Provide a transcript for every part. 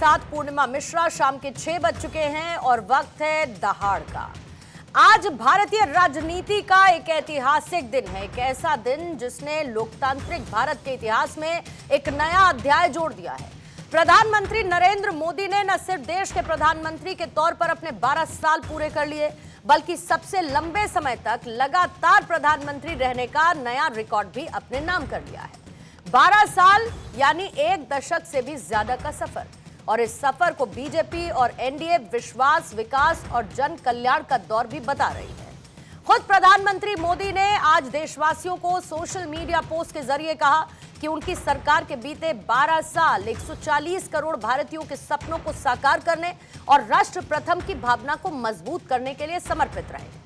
साथ पूर्णिमा मिश्रा। शाम के 6 बज चुके हैं और वक्त है दहाड़ का। आज भारतीय राजनीति का एक ऐतिहासिक दिन है, एक ऐसा दिन जिसने लोकतांत्रिक भारत के इतिहास में एक नया अध्याय जोड़ दिया है। प्रधानमंत्री नरेंद्र मोदी ने न सिर्फ देश के प्रधानमंत्री के तौर पर अपने 12 साल पूरे कर लिए, बल्कि सबसे लंबे समय तक लगातार प्रधानमंत्री रहने का नया रिकॉर्ड भी अपने नाम कर लिया है। 12 साल यानी 1 दशक से भी ज्यादा का सफर, और इस सफर को बीजेपी और एनडीए विश्वास, विकास और जन कल्याण का दौर भी बता रही है। खुद प्रधानमंत्री मोदी ने आज देशवासियों को सोशल मीडिया पोस्ट के जरिए कहा कि उनकी सरकार के बीते 12 साल 140 करोड़ भारतीयों के सपनों को साकार करने और राष्ट्र प्रथम की भावना को मजबूत करने के लिए समर्पित रहे।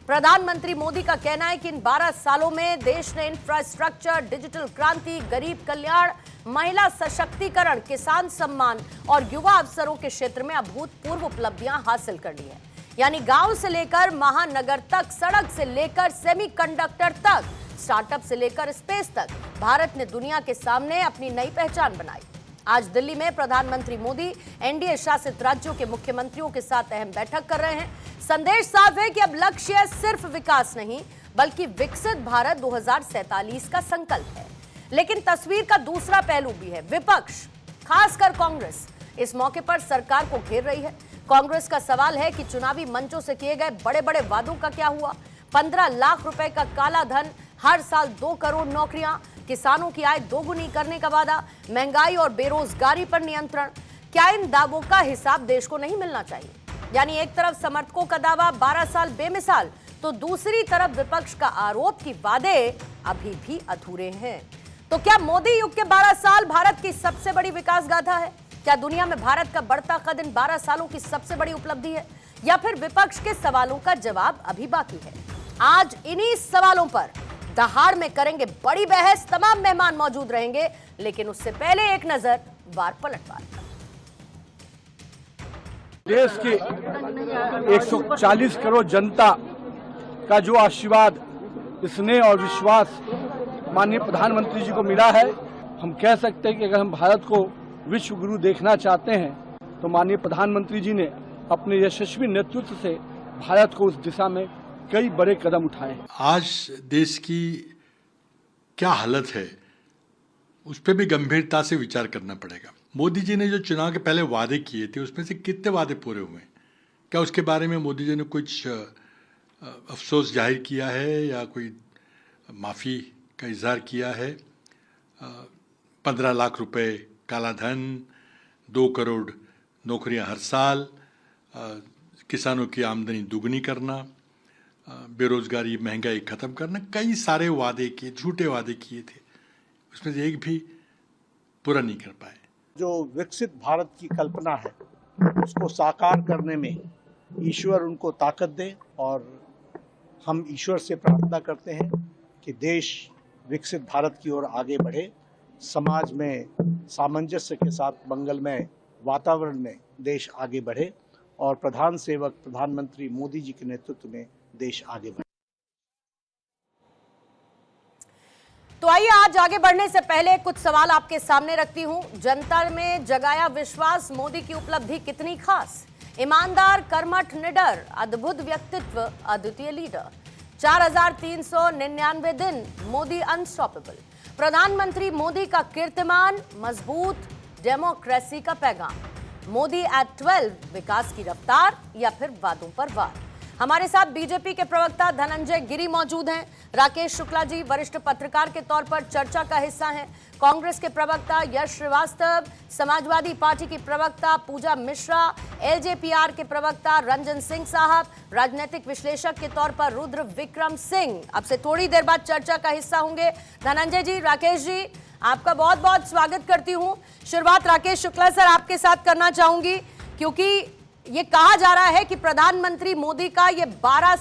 प्रधानमंत्री मोदी का कहना है कि इन 12 सालों में देश ने इंफ्रास्ट्रक्चर, डिजिटल क्रांति, गरीब कल्याण, महिला सशक्तिकरण, किसान सम्मान और युवा अवसरों के क्षेत्र में अभूतपूर्व उपलब्धियां हासिल कर ली है। यानी गांव से लेकर महानगर तक, सड़क से लेकर सेमीकंडक्टर तक, स्टार्टअप से लेकर स्पेस तक, भारत ने दुनिया के सामने अपनी नई पहचान बनाई। आज दिल्ली में प्रधानमंत्री मोदी एनडीए शासित राज्यों के मुख्यमंत्रियों के साथ अहम बैठक कर रहे हैं। संदेश साफ है कि अब लक्ष्य सिर्फ विकास नहीं, बल्कि विकसित भारत 2047 का संकल्प है। लेकिन तस्वीर का दूसरा पहलू भी है। विपक्ष, खासकर कांग्रेस, इस मौके पर सरकार को घेर रही है। कांग्रेस का सवाल है कि चुनावी मंचों से किए गए बड़े बड़े वादों का क्या हुआ। 15 लाख रुपए का काला धन, हर साल 2 करोड़ नौकरियां, किसानों की आय दोगुनी करने का वादा, महंगाई और बेरोजगारी पर नियंत्रण, क्या इन दावों का हिसाब देश को नहीं मिलना चाहिए? यानी एक तरफ समर्थकों का दावा 12 साल बेमिसाल, तो दूसरी तरफ विपक्ष का आरोप कि वादे अभी भी अधूरे हैं। तो क्या मोदी युग के 12 साल भारत की सबसे बड़ी विकास गाथा है? क्या दुनिया में भारत का बढ़ता कद इन 12 सालों की सबसे बड़ी उपलब्धि है, या फिर विपक्ष के सवालों का जवाब अभी बाकी है? आज इन्हीं सवालों पर दहाड़ में करेंगे बड़ी बहस। तमाम मेहमान मौजूद रहेंगे, लेकिन उससे पहले एक नजर वार पलटवार। देश की 140 करोड़ जनता का जो आशीर्वाद, स्नेह और विश्वास माननीय प्रधानमंत्री जी को मिला है, हम कह सकते हैं कि अगर हम भारत को विश्व गुरु देखना चाहते हैं तो माननीय प्रधानमंत्री जी ने अपने यशस्वी नेतृत्व से भारत को उस दिशा में कई बड़े कदम उठाए। आज देश की क्या हालत है, उस पर भी गंभीरता से विचार करना पड़ेगा। मोदी जी ने जो चुनाव के पहले वादे किए थे, उसमें से कितने वादे पूरे हुए? क्या उसके बारे में मोदी जी ने कुछ अफसोस जाहिर किया है या कोई माफ़ी का इजहार किया है? 15 लाख रुपए काला धन, 2 करोड़ नौकरियां हर साल, किसानों की आमदनी दुगनी करना, बेरोजगारी, महंगाई खत्म करना, कई सारे वादे किए, झूठे वादे किए थे, उसमें से एक भी पूरा नहीं कर पाए। जो विकसित भारत की कल्पना है, उसको साकार करने में ईश्वर उनको ताकत दे, और हम ईश्वर से प्रार्थना करते हैं कि देश विकसित भारत की ओर आगे बढ़े, समाज में सामंजस्य के साथ मंगलमय वातावरण में देश आगे बढ़े, और प्रधान सेवक प्रधानमंत्री मोदी जी के नेतृत्व में देश आगे बढ़े। तो आइए आज आगे बढ़ने से पहले कुछ सवाल आपके सामने रखती हूं। जनता में जगाया विश्वास, मोदी की उपलब्धि कितनी खास? ईमानदार, कर्मठ, निडर, अद्भुत व्यक्तित्व, अद्वितीय लीडर। 4399 दिन, मोदी अनस्टॉपेबल। प्रधानमंत्री मोदी का कीर्तिमान, मजबूत डेमोक्रेसी का पैगाम। मोदी एट 12, विकास की रफ्तार या फिर वादों पर वार। हमारे साथ बीजेपी के प्रवक्ता धनंजय गिरी मौजूद हैं। राकेश शुक्ला जी वरिष्ठ पत्रकार के तौर पर चर्चा का हिस्सा हैं। कांग्रेस के प्रवक्ता यश श्रीवास्तव, समाजवादी पार्टी की प्रवक्ता पूजा मिश्रा, एलजेपीआर के प्रवक्ता रंजन सिंह साहब, राजनीतिक विश्लेषक के तौर पर रुद्र विक्रम सिंह अब से थोड़ी देर बाद चर्चा का हिस्सा होंगे। धनंजय जी, राकेश जी, आपका बहुत बहुत स्वागत करती हूँ। शुरुआत राकेश शुक्ला सर आपके साथ करना चाहूंगी, क्योंकि ये कहा जा रहा है कि प्रधानमंत्री मोदी का ये 12